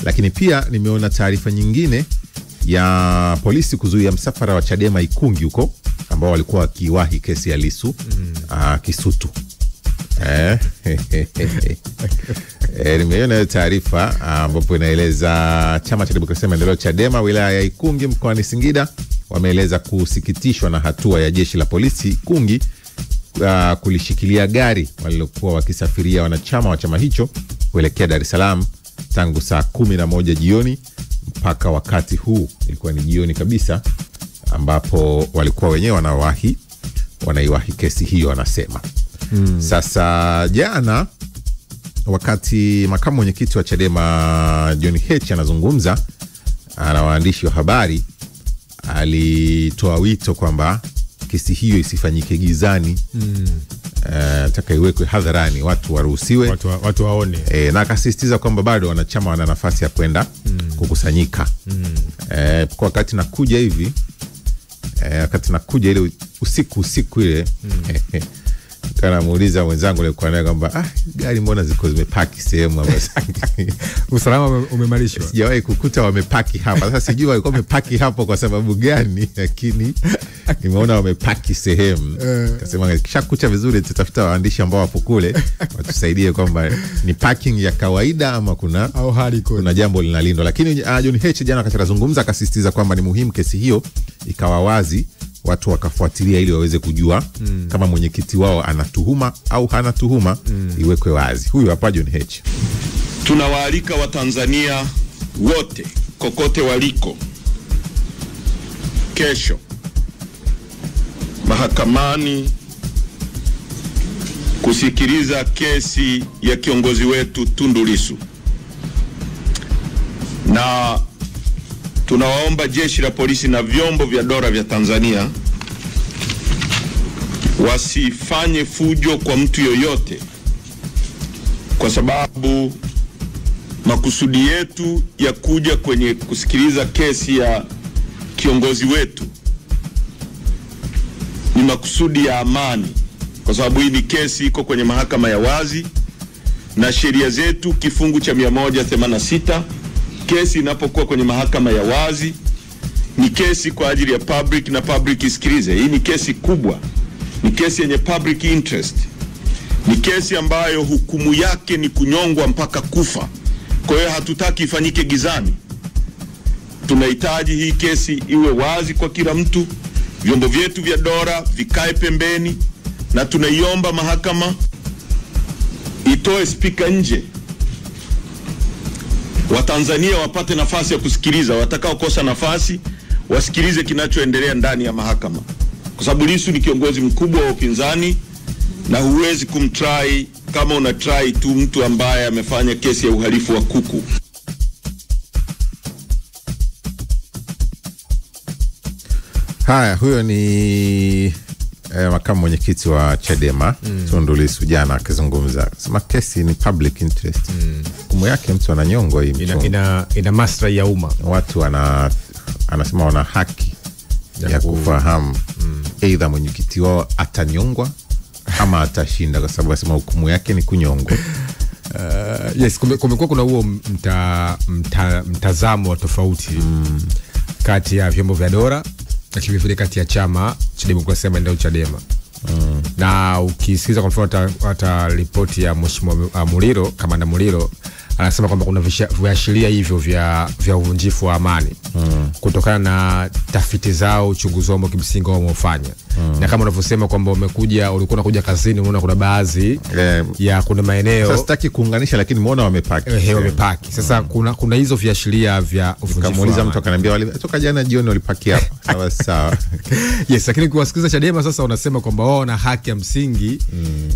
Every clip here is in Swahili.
Lakini pia nimeona taarifa nyingine ya polisi kuzuia msafara wa Chadema Ikungi huko ambao walikuwa wakiwahi kesi ya Lissu Kisutu. Nimeona taarifa ambapo inaeleza Chama cha Demokrasia na Maendeleo Chadema wilaya ya Ikungi mkoani Singida wameeleza kusikitishwa na hatua ya jeshi la polisi Ikungi kulishikilia gari walilokuwa wakisafiria wanachama wa chama hicho kuelekea Dar es Salaam tangu saa 11 jioni mpaka wakati huu. Ilikuwa ni jioni kabisa ambapo walikuwa wenyewe wanaiwahi kesi hiyo wanasema. Sasa jana wakati makamu mwenyekiti wa Chadema John Heche anazungumza na waandishi wa habari, alitoa wito kwamba kesi hiyo isifanyike gizani. Taka iwekwe hadharani, watu waruhusiwe, watu waone. Na akasisitiza kwamba bado wanachama wana nafasi ya kwenda kukusanyika. Kwa wakati nakuja hivi, ile usiku ile, kana muuliza wenzangu alikuwa naye kwamba gari mbona ziko zimepaki sehemu hapa. Usalama umemarishwa. Sijawahi kukuta wamepaki hapa. Sasa sijui walikuwa wamepaki hapo kwa sababu gani, lakini nimeona wamepaki sehemu. Kasema kisha kucha vizuri tutafuta waandishi ambao wapo kule watusaidie kwamba ni parking ya kawaida ama kuna jambo linalindwa. Lakini John Heche jana wakati anazungumza akasisitiza kwamba ni muhimu kesi hiyo ikawa wazi, watu wakafuatilia ili waweze kujua kama mwenyekiti wao anatuhuma au hana tuhuma, iwekwe wazi. Huyu hapa John Heche. Tunawaalika Watanzania wote kokote waliko kesho mahakamani kusikiliza kesi ya kiongozi wetu Tundu Lissu. Na tunawaomba jeshi la polisi na vyombo vya dola vya Tanzania wasifanye fujo kwa mtu yoyote, kwa sababu makusudi yetu ya kuja kwenye kusikiliza kesi ya kiongozi wetu ni makusudi ya amani, kwa sababu hii ni kesi iko kwenye mahakama ya wazi na sheria zetu kifungu cha 186, kesi inapokuwa kwenye mahakama ya wazi ni kesi kwa ajili ya public na public isikilize. Hii ni kesi kubwa, ni kesi yenye public interest, ni kesi ambayo hukumu yake ni kunyongwa mpaka kufa. Kwa hiyo hatutaki ifanyike gizani. Tunahitaji hii kesi iwe wazi kwa kila mtu, vyombo vyetu vya dola vikae pembeni, na tunaiomba mahakama itoe spika nje, Watanzania wapate nafasi ya kusikiliza. Watakao kosa nafasi wasikilize kinachoendelea ndani ya mahakama, kwa sababu Lissu ni kiongozi mkubwa wa upinzani na huwezi kumtry kama unatry tu mtu ambaye amefanya kesi ya uhalifu wa kuku. Haya, huyo ni makamu mwenyekiti wa Chadema Tundu Lissu jana akizungumza. Sema kesi ni public interest. Hukumu yake mtu ananyongwa hii. Ina maslahi ya umma. Watu anasema wana haki ya kufahamu either mwenyekiti wao atanyongwa ama atashinda, kwa sababu anasema hukumu yake ni kunyongwa. Yes, kumekuwa kuna huo mtazamo wa tofauti kati ya vyombo vya dola na vile kati ya Chama cha Demokrasia na Maendeleo Chadema. Na ukisikiza kwa mfano hata ripoti ya Mheshimiwa Muliro, Kamanda Muliro, anasema kwamba kuna viashiria hivyo vya uvunjifu wa amani kutokana na tafiti zao, uchunguzi wao kimsingi wao wamefanya. Na kama unavyosema kwamba ulikuwa unakuja kazini, unaona kuna baadhi ya kuna maeneo. Sasa sitaki kuunganisha, lakini umeona wamepaki. Wamepaki. Sasa kuna hizo viashiria vya uvunjifu. Kamuuliza mtu akaniambia walitoka jana jioni walipaki hapa. Sawa. Yes, lakini kuwasikiliza Chadema sasa wanasema kwamba wao wana haki ya msingi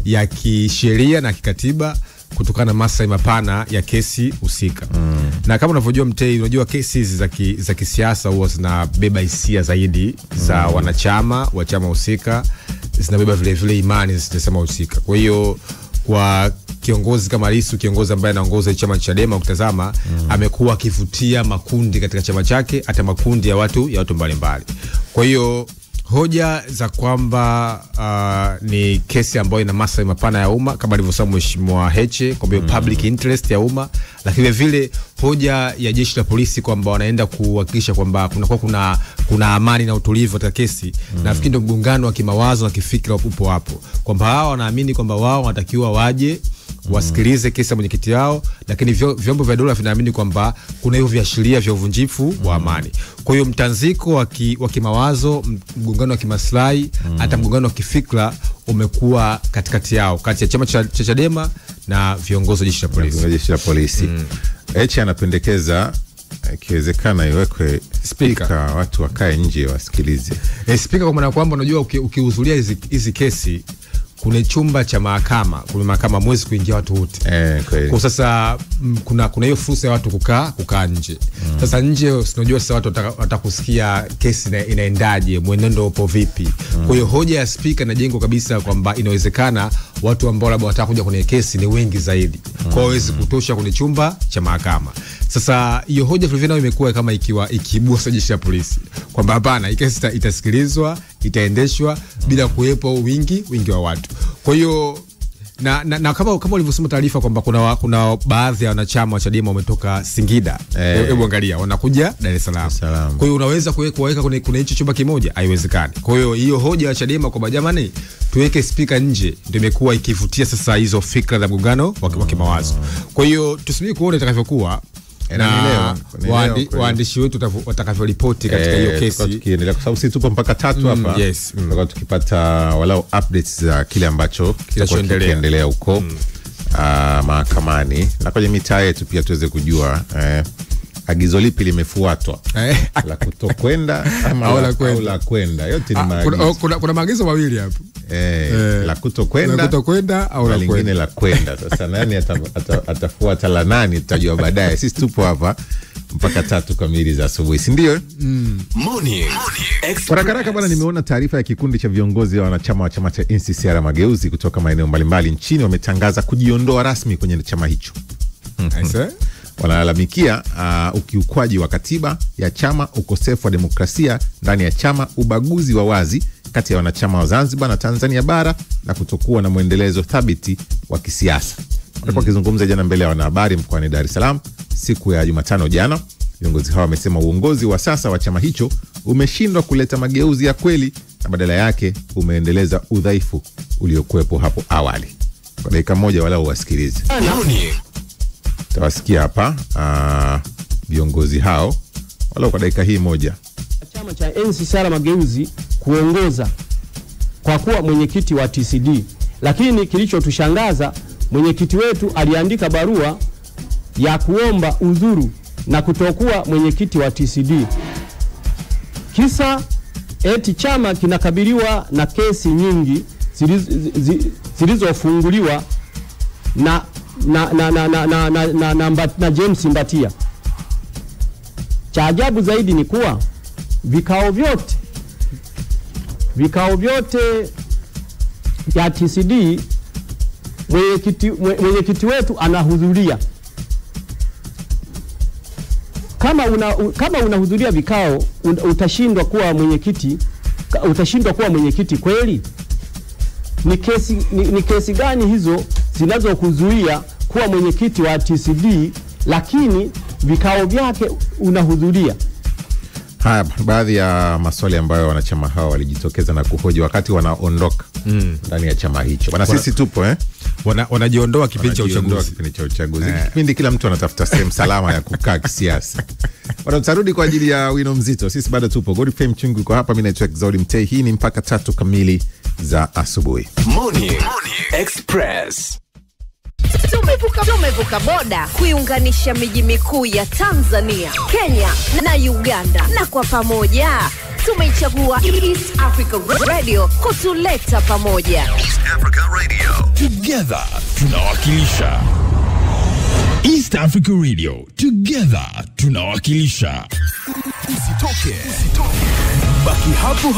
ya kisheria na kikatiba kutokana na maslahi mapana ya kesi husika. Na kama unavyojua Mtei, unajua kesi hizi za kisiasa huwa zinabeba hisia zaidi za wanachama wa chama husika, zinabeba vile imani zinasema husika. Kwa hiyo kwa kiongozi kama Lissu, kiongozi ambaye anaongoza chama cha Chadema, ukitazama amekuwa akivutia makundi katika chama chake, hata makundi ya watu mbalimbali. Kwa hiyo hoja za kwamba ni kesi ambayo ina maslahi mapana ya umma kama alivyosema Mheshimiwa Heche kwamba public interest ya umma, lakini vile hoja ya jeshi la polisi kwamba wanaenda kuhakikisha kwamba kuna amani na utulivu katika kesi. Nafikiri ndio mgongano wa kimawazo na kifikra upo hapo, kwamba hao wanaamini kwamba wao wanatakiwa waje wasikilize kesi ya mwenyekiti wao, lakini vyombo vya dola vinaamini kwamba kuna hivyo viashiria vya uvunjifu wa amani. Kwa hiyo mtanziko wa kimawazo, mgongano wa kimaslahi, hata mgongano wa kifikra umekuwa katikati yao, kati ya chama cha Chadema na viongozi wa jeshi la polisi. Heche anapendekeza ikiwezekana iwekwe speaker, watu wakae nje wasikilize. Speaker kwa maana kwamba unajua ukihudhuria hizi kesi kuna chumba cha mahakama, kuna mahakama mwezi kuingia watu wote. Kwa sasa kuna hiyo fursa ya watu kukaa nje. Sasa nje unajua sasa watu watakusikia kesi inaendaje, mwenendo upo vipi. Kwa hiyo hoja ya speaker na jengo kabisa kwamba inawezekana watu ambao labda watakuja kwenye kesi ni wengi zaidi. Kwa hiyo hawezi kutosha kwenye chumba cha mahakama. Sasa hiyo hoja vile vile imekuwa kama ikiibua jeshi la polisi kwamba hapana, kesi itasikilizwa, itaendeshwa bila kuwepo wingi wa watu. Kwa hiyo na kama ulivyosema taarifa kwamba kuna baadhi ya wanachama wa Chadema wametoka Singida. Hebu angalia, wanakuja Dar es Salaam. Kwa hiyo unaweza kuweka kuna hicho chumba kimoja? Haiwezekani. Kwa hiyo hoja ya Chadema kwamba jamani tuweke speaker nje ndio imekuwa ikivutia sasa hizo fikra za mgongano wa kimawazo. Kwa hiyo tusubiri kuona itakavyokuwa na waandishi wetu watakavyoripoti katika hiyo kesi. Tukiendelea kwa sababu sisi tupo mpaka 3 hapa. Tutakuwa tukipata walau updates za kile ambacho kinaendelea huko mahakamani na kwenye mitaa yetu, pia tuweze kujua agizo lipi limefuatwa, la kutokwenda ama la kwenda. Yote ni maagizo. Kuna maagizo mawili hapo. La kutokwenda au la lingine la kwenda. Sasa nani atafuata la nani tutajua baadaye. Sisi tupo hapa mpaka 3 kamili za asubuhi, si ndio? Kwa haraka bwana, nimeona taarifa ya kikundi cha viongozi wa wanachama wa chama cha NCCR Mageuzi kutoka maeneo mbalimbali nchini wametangaza kujiondoa rasmi kwenye chama hicho. Wanalalamikia ukiukwaji wa katiba ya chama, ukosefu wa demokrasia ndani ya chama, ubaguzi wa wazi kati ya wanachama wa Zanzibar na Tanzania bara na kutokuwa na mwendelezo thabiti wa kisiasa. Walikuwa wakizungumza jana mbele ya wanahabari mkoani Dar es Salaam siku ya Jumatano jana. Viongozi hao wamesema uongozi wa sasa wa chama hicho umeshindwa kuleta mageuzi ya kweli na badala yake umeendeleza udhaifu uliokuwepo hapo awali. Kwa dakika moja wala uwasikilize. Tawasikia hapa viongozi hao wala kwa dakika hii moja. Chama cha NCCR Mageuzi kuongoza kwa kuwa mwenyekiti wa TCD, lakini kilichotushangaza mwenyekiti wetu aliandika barua ya kuomba udhuru na kutokuwa mwenyekiti wa TCD. Kisa eti chama kinakabiliwa na kesi nyingi zilizofunguliwa na James Mbatia. Cha ajabu zaidi ni kuwa vikao vyote ya TCD mwenyekiti wetu anahudhuria. Kama unahudhuria vikao utashindwa kuwa mwenyekiti kweli? Ni kesi gani hizo zinazokuzuia kuwa mwenyekiti wa TCD lakini vikao vyake unahudhuria? Haya, baadhi ya maswali ambayo wanachama hao walijitokeza na kuhoji wakati wanaondoka ndani ya chama hicho. Bana, sisi tupo wanajiondoa kipindi cha uchaguzi. Kipindi kila mtu anatafuta sehemu salama ya kukaa kisiasa. Tutarudi kwa ajili ya wino mzito. Sisi bado tupo. Godfrey Mchungu kwa hapa, mimi naitwa Exaudi Mtei. Hii ni mpaka 3 kamili za asubuhi. Morning Express. Tumevuka boda kuiunganisha miji mikuu ya Tanzania, Kenya na Uganda, na kwa pamoja tumeichagua East Africa Radio kutuleta pamoja. East Africa Radio, together tunawakilisha. East Africa Radio, together tunawakilisha. Usitoke. Baki hapo.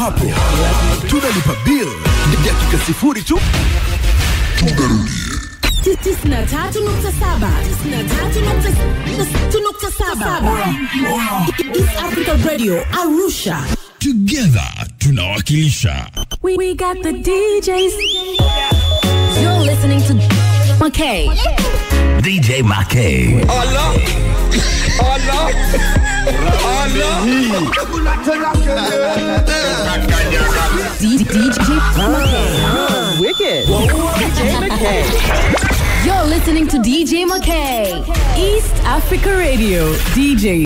Tunalipa bill dakika 0 tu. Tunarudi 93.7 East Africa Radio Arusha, together tunawakilisha. We got the DJs. You're listening to McKay. DJ McKay. Allah. Allah. Allah. DJ McKay. Wicked. DJ McKay. You're listening to DJ McKay. East Africa Radio. DJ